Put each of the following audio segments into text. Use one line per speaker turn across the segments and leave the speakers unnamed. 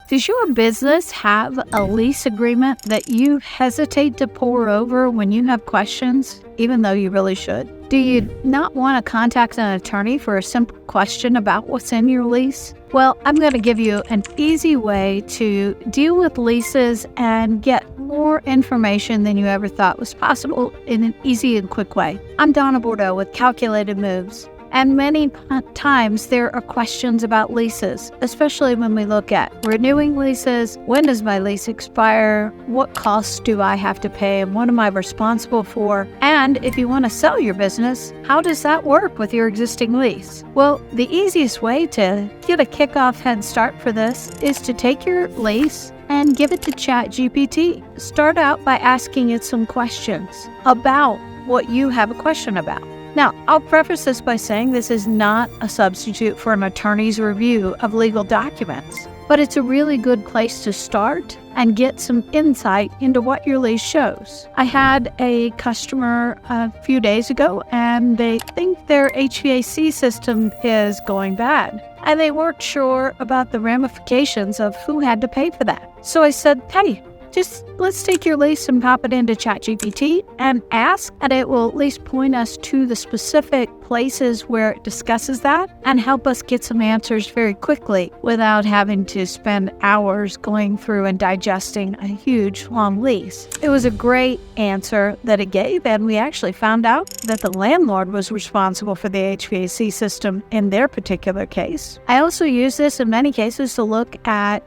Does your business have a lease agreement that you hesitate to pour over when you have questions, even though you really should? Do you not want to contact an attorney for a simple question about what's in your lease? Well, I'm going to give you an easy way to deal with leases and get more information than you ever thought was possible in an easy and quick way. I'm Donna Bordeaux with Calculated Moves. And many times there are questions about leases, especially when we look at renewing leases. When does my lease expire? What costs do I have to pay? And what am I responsible for? And if you want to sell your business, how does that work with your existing lease? Well, the easiest way to get a kickoff head start for this is to take your lease and give it to ChatGPT. Start out by asking it some questions about what you have a question about. Now, I'll preface this by saying this is not a substitute for an attorney's review of legal documents, but it's a really good place to start and get some insight into what your lease shows. I had a customer a few days ago, and they think their HVAC system is going bad, and they weren't sure about the ramifications of who had to pay for that. So I said, hey, just let's take your lease and pop it into ChatGPT and ask, and it will at least point us to the specific places where it discusses that and help us get some answers very quickly without having to spend hours going through and digesting a huge, long lease. It was a great answer that it gave, and we actually found out that the landlord was responsible for the HVAC system in their particular case. I also use this in many cases to look at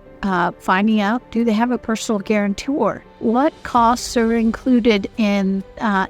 finding out, do they have a personal guarantor? What costs are included in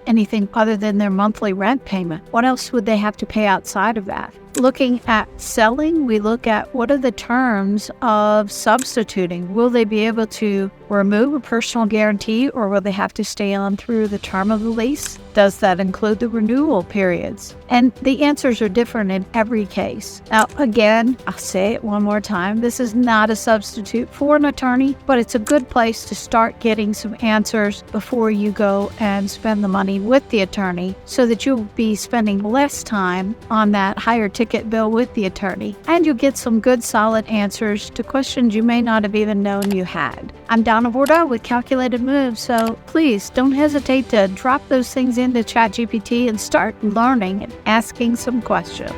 anything other than their monthly rent payment? What else would they have to pay outside of that? Looking at selling, we look at what are the terms of substituting. Will they be able to remove a personal guarantee, or will they have to stay on through the term of the lease? Does that include the renewal periods? And the answers are different in every case. Now, again, I'll say it one more time. This is not a substitute for an attorney, but it's a good place to start getting some answers before you go and spend the money with the attorney, so that you'll be spending less time on that higher ticket bill with the attorney, and you'll get some good solid answers to questions you may not have even known you had. I'm Donna Bordeaux with Calculated Moves, so please don't hesitate to drop those things into ChatGPT and start learning and asking some questions.